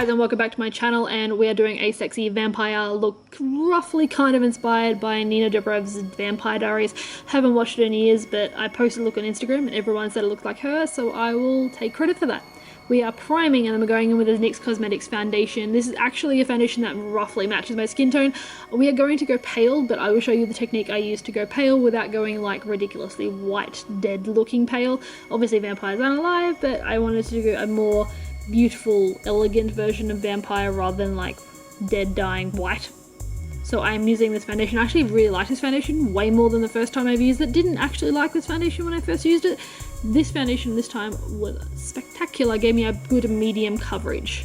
guys and welcome back to my channel, and we are doing a sexy vampire look, roughly kind of inspired by Nina Dobrev's Vampire Diaries. Haven't watched it in years, but I posted a look on Instagram and everyone said it looked like her, so I will take credit for that. We are priming and then we're going in with the NYX Cosmetics foundation. This is actually a foundation that roughly matches my skin tone. We are going to go pale, but I will show you the technique I use to go pale without going like ridiculously white, dead looking pale. Obviously vampires aren't alive, but I wanted to do a more beautiful, elegant version of vampire rather than like dead, dying white. So I'm using this foundation. I actually really like this foundation way more than the first time I've used it. Didn't actually like this foundation when I first used it. This foundation this time was spectacular, gave me a good medium coverage.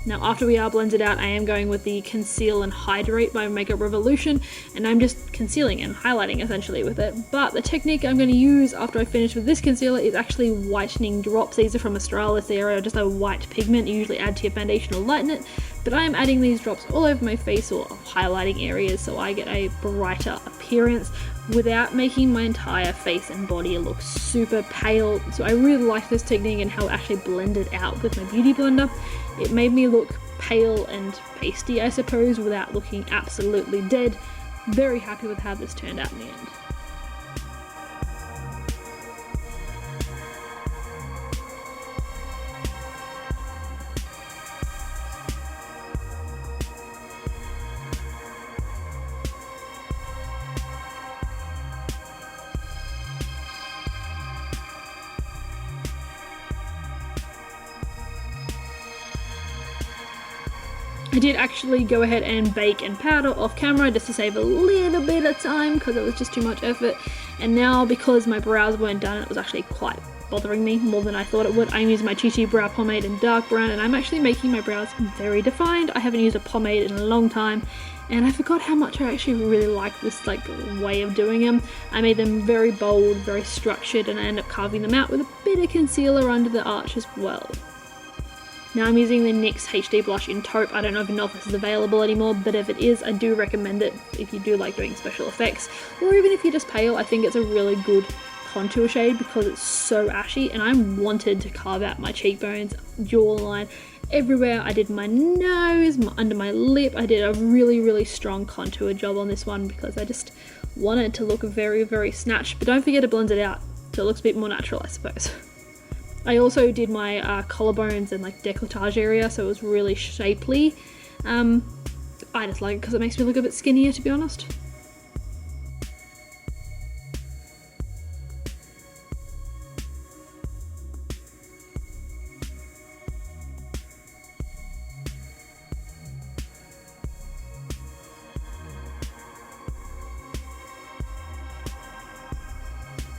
Now after we are blended out, I am going with the Conceal and Hydrate by Makeup Revolution, and I'm just concealing and highlighting essentially with it. But the technique I'm going to use after I finish with this concealer is actually whitening drops. These are from Australis. They are just a white pigment you usually add to your foundation or lighten it, but I am adding these drops all over my face or highlighting areas so I get a brighter appearance without making my entire face and body look super pale. So I really like this technique and how it actually blended out with my beauty blender. It made me look pale and pasty, I suppose, without looking absolutely dead. Very happy with how this turned out in the end. I did actually go ahead and bake and powder off camera just to save a little bit of time because it was just too much effort. And now because my brows weren't done, it was actually quite bothering me more than I thought it would. I'm using my Chi Chi Brow Pomade in dark brown and I'm actually making my brows very defined. I haven't used a pomade in a long time and I forgot how much I actually really like this way of doing them. I made them very bold, very structured, and I ended up carving them out with a bit of concealer under the arch as well. Now I'm using the NYX HD blush in taupe. I don't even know if this is available anymore, but if it is, I do recommend it if you do like doing special effects, or even if you're just pale. I think it's a really good contour shade because it's so ashy, and I wanted to carve out my cheekbones, jawline, everywhere. I did my nose, under my lip. I did a really strong contour job on this one because I just wanted it to look very snatched, but don't forget to blend it out so it looks a bit more natural, I suppose. I also did my collarbones and like décolletage area, so it was really shapely. I just like it because it makes me look a bit skinnier, to be honest.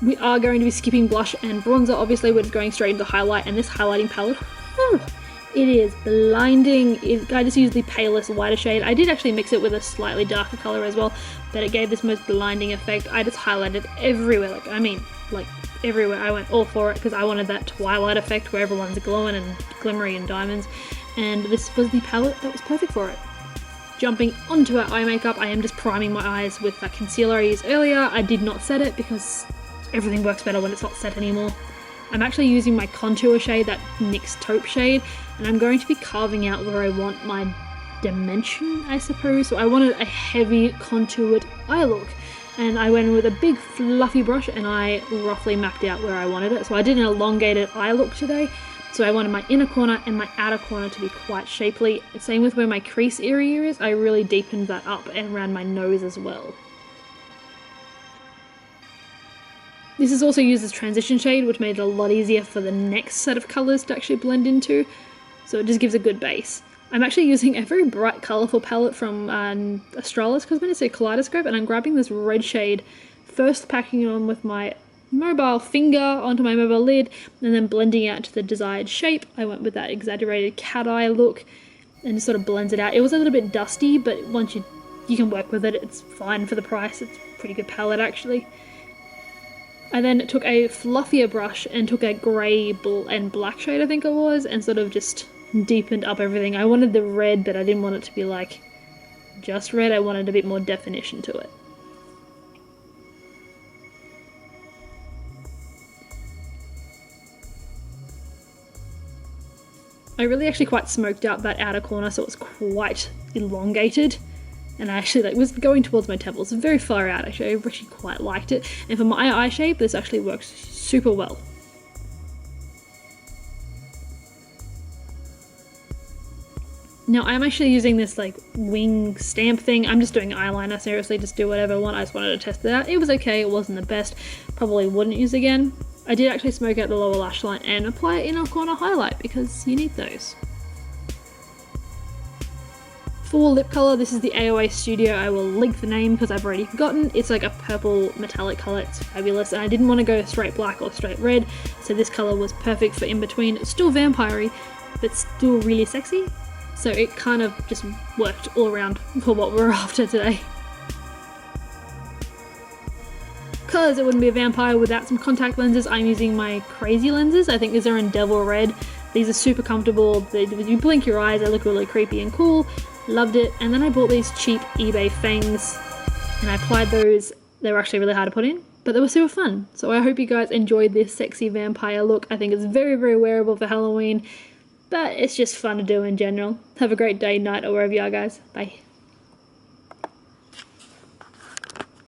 We are going to be skipping blush and bronzer. Obviously we're just going straight into highlight, and this highlighting palette, it is blinding. I just used the palest, whiter shade. I did actually mix it with a slightly darker color as well, but it gave this most blinding effect. I just highlighted everywhere, like everywhere. I went all for it because I wanted that twilight effect where everyone's glowing and glimmery and diamonds, and this was the palette that was perfect for it. Jumping onto our eye makeup, I am just priming my eyes with that concealer I used earlier. I did not set it because everything works better when it's not set anymore. I'm actually using my contour shade, that NYX taupe shade, and I'm going to be carving out where I want my dimension, I suppose. So I wanted a heavy contoured eye look, and I went in with a big fluffy brush and I roughly mapped out where I wanted it. So I did an elongated eye look today. So I wanted my inner corner and my outer corner to be quite shapely. Same with where my crease area is. I really deepened that up and around my nose as well. This is also used as transition shade, which made it a lot easier for the next set of colours to actually blend into, so it just gives a good base. I'm actually using a very bright colourful palette from Australis Cosmetics, Kaleidoscope, and I'm grabbing this red shade, first packing it on with my mobile finger onto my mobile lid, and then blending out to the desired shape. I went with that exaggerated cat eye look, and just sort of blends it out. It was a little bit dusty, but once you can work with it, it's fine for the price. It's a pretty good palette actually. I then took a fluffier brush and took a grey and black shade, I think it was, and sort of just deepened up everything. I wanted the red, but I didn't want it to be like just red. I wanted a bit more definition to it. I really actually quite smoked out that outer corner, so it was quite elongated. And I actually was going towards my temples, very far out actually. I actually quite liked it. And for my eye shape, this actually works super well. Now I'm actually using this like wing stamp thing. I'm just doing eyeliner, seriously, just do whatever I want. I just wanted to test it out. It was okay, it wasn't the best. Probably wouldn't use again. I did actually smoke out the lower lash line and apply an inner corner highlight because you need those. For lip colour, this is the AOA Studio. I will link the name because I've already forgotten. It's like a purple metallic colour, it's fabulous. And I didn't want to go straight black or straight red, so this colour was perfect for in between. It's still vampire-y, but still really sexy. So it kind of just worked all around for what we're after today. Because it wouldn't be a vampire without some contact lenses, I'm using my crazy lenses. I think these are in Devil Red. These are super comfortable. You blink your eyes, they look really creepy and cool. Loved it. And then I bought these cheap eBay fangs and I applied those. They were actually really hard to put in, but they were super fun. So I hope you guys enjoyed this sexy vampire look. I think it's very, very wearable for Halloween. But it's just fun to do in general. Have a great day, night, or wherever you are, guys. Bye.